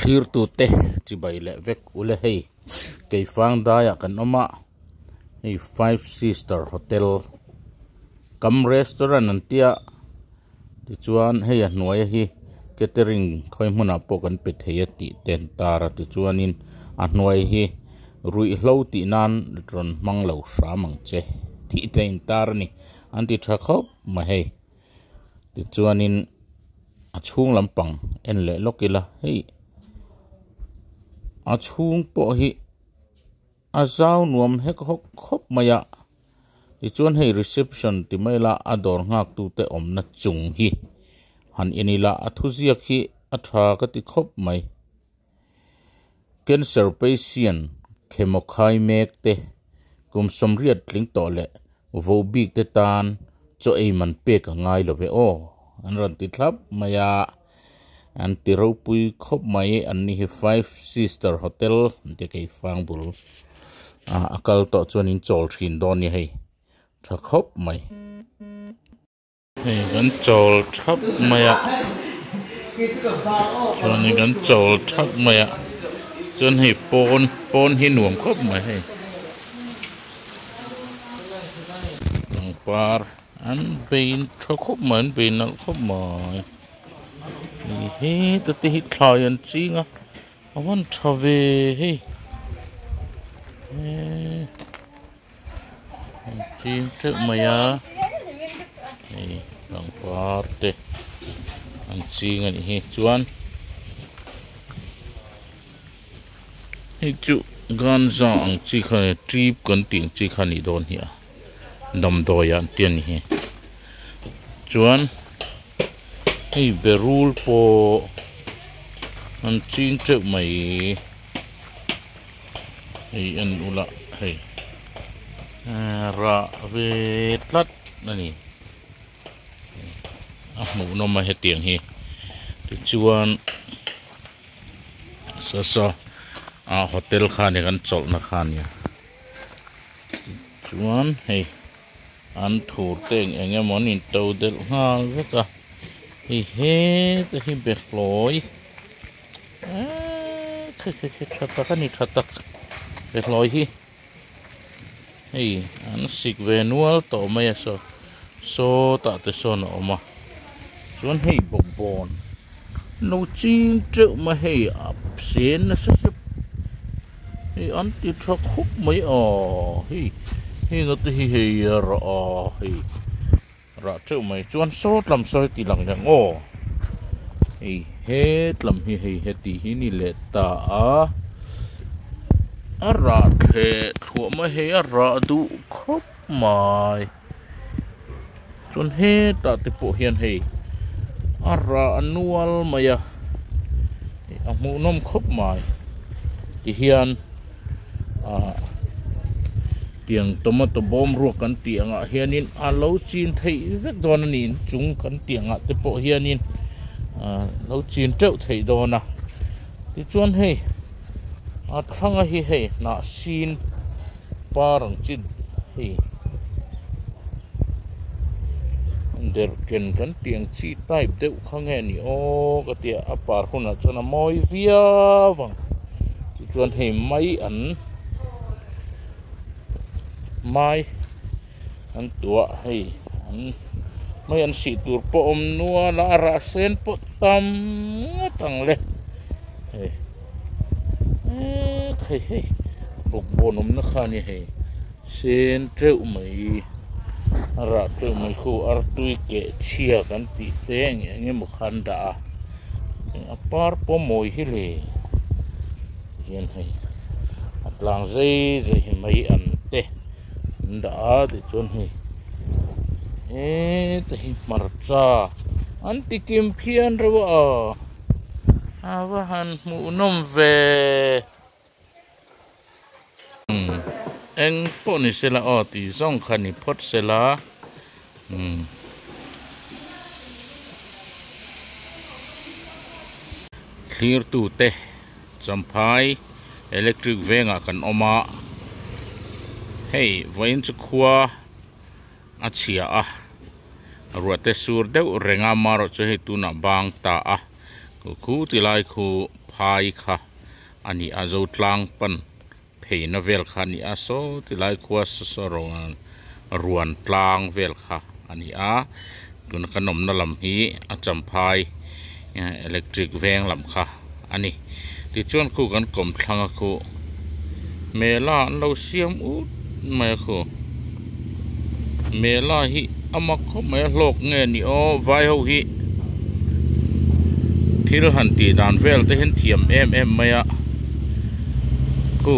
clear tu te chi bai le vek ule hei Keifang da ya kan oma hei five sister hotel kam restaurant an tia ti chuan hei a hnuai hi catering khoi hmuna po kan pe thei ti ten tara ti chuanin a hnuai hi rui hlo ti nan ron mang lo hra mang che ti ten tar ni an ti tha khop ma hei ti chuanin a chung lampang en le lokila hei a chung po hi a zau nuam he khop maya ti chuan hei reception ti mai la ador ngak tu te om na chung hi han inila a thuziak hi a tha ka ti khop mai cancer patient chemokai mek te kum somriat tling to le vo big te tan cho ei man pe ka ngai lo ve o an ran ti thlap maya an ti ro pui khop mai an ni hi five sister hotel te Keifang bul akal to chuanin chol thin don ni hei tha khop mai hei gan chol thap maya chuanin gan chol thap maya chuan hei pon hi nuam khop mai hei par an bein tha khop man bein al khop mai ni he ta te hi client chinga awan thave hei chim te maya hei lang par te an chinga ni hi chuan hei chu gan za ang chi kha trip kan ting chi kha ni don hi dam do yan tian hi chuan hei berul po an ching che mai hei an ula hei ra ve tlat nani mu no ma he tiang hi ti chuan sa hotel khan kan chol na khan ya chuan hei an thur teng enge monin to del ha veka hi he te hi bekloi khe thatak ani thatak bekloi hi hei an sik venual to mai so ta te so no ma chuan hei bon no ching chu ma hei ap sen na se hei an ti thak khop mai hei hei nó thì hei ra hei ra chu mai chuan sot lam soi ti lang yang hei het lam hi hei heti hi ni le ta a ra the thua ma hei a ra du khop mai chuan he ta te po hian hei a ra anual maya a mu nom khop mai ti hian tiang tomato bom ruak kan tianga hianin a lo chin thei vek don anin chung kan tianga te po hianin lo chin treu thei dona ti chuan hei a thanga hi hei na sin parang chin hei der ken kan tiang chi type deuh khange ni ka tia a par huna chana moi via wang ti chuan hei mai an mai an tua hei an mai an si tur po om nuwa la ra sen po tam tang le hei bok bonom na khani hei sen treu mai ra treu mai khu ar tui ke chia kan ti teng nge mo khanda a par po moi hi le hian hei atlang zai hi mai an te đã thì chôn hi thì marcha anti kim phian rồi và han mu nom về anh po ni sela thì song khani phot sela clear tu te champhai electric venga kan oma hei vain chu khua a chia ruate sur deuh renga maro chu hei tuna bang ta khu ti lai khu phai kha ani azo tlang pan phei na vel kha ni a so ti lai khu so rong ruan tlang vel kha ani a tun kanom na lam hi a champhai electric veng lam kha ani ti chuan khu kan kom thlanga khu mela an lo siam ut mai khu mela hi amak kho mai hlok nge ni o vai ho hi thil han ti dan vel te hen thiam em maya khu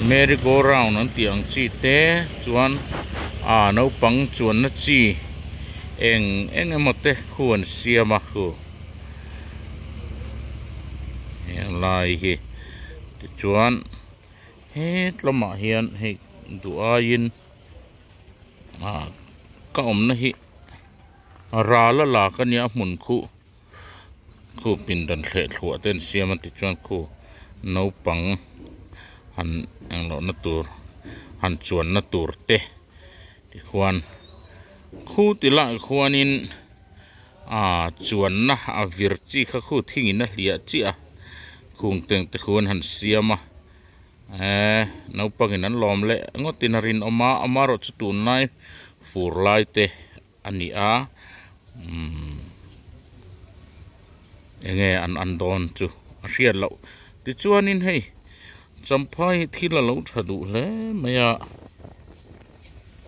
merry go round an tiang chi te chuan no pang chuan na chi eng emote khuan siama khu lai hi chuan he tlama hian he duain ka om na hi ra la ka nia mun khu pin dan hle thua ten siama ti chuan khu no pang han ang lo na tur han chuan na tur te ti khuan khu ti la khuanin chuan na a vir chi kha khu thingin na hlia chi a khung teng te khuan han siama no pangin an lom le ngotin rin amaro chu tun lai fur lai te ani a enge an don chu a hriat lo ti chuanin hei champhai thila lo thadu hle maya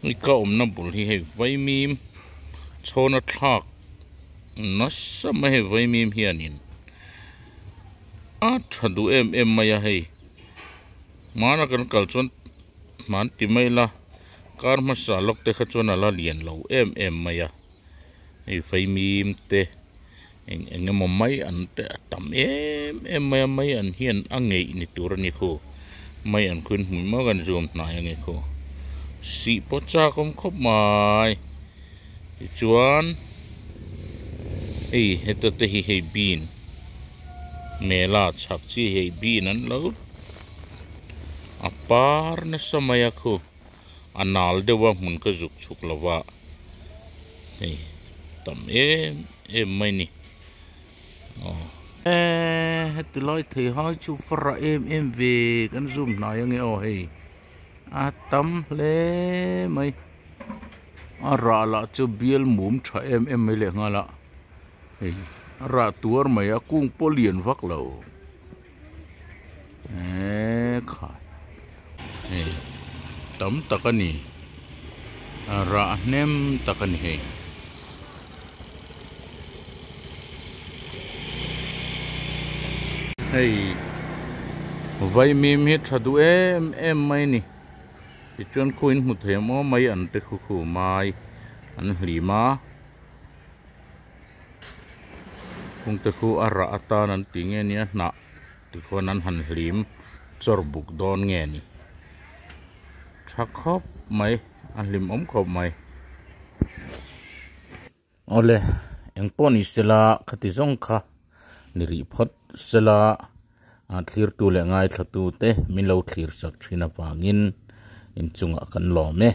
ni ka na bul hi hei vaimim chona thak nasa ma hei vaimim hianin a thadu em maya hei mana kan kal chuan man ti mai la kar ma sa lok te kha chuan ala lian lo em maya hei vaimim te eng mo mai an te tam em mai an hian angei ni tur ni khu mai an khun hmu ma gan zoom na nge khu si po cha kom khop mai chuan heta te hi hei bin mela chak chi hei bin an lo apar na samaya khu anal dewa mun ka juk chuk lawa hei tam em mai ni heti loi thei hai chu fra em về kan zoom na nge o hei tam le mai ra la chu bial mum tha em mai le nga la hei ra tur mai a kung polian vak lo kha hei tam takani ra nem takani hei hei vai mim hi thadu em mai ni ti chuan khuin hmu them o mai an te khu mai an hlima kung te khu ara atan an ti nge nia na ti khon an han hlim chor buk don nge ni thak khop mai an hlim om khop mai ole eng poni sela khati zong kha ni ri phot sela thlir tu le ngai thatu te min lo thlir sak thina pangin in chunga kan lom ne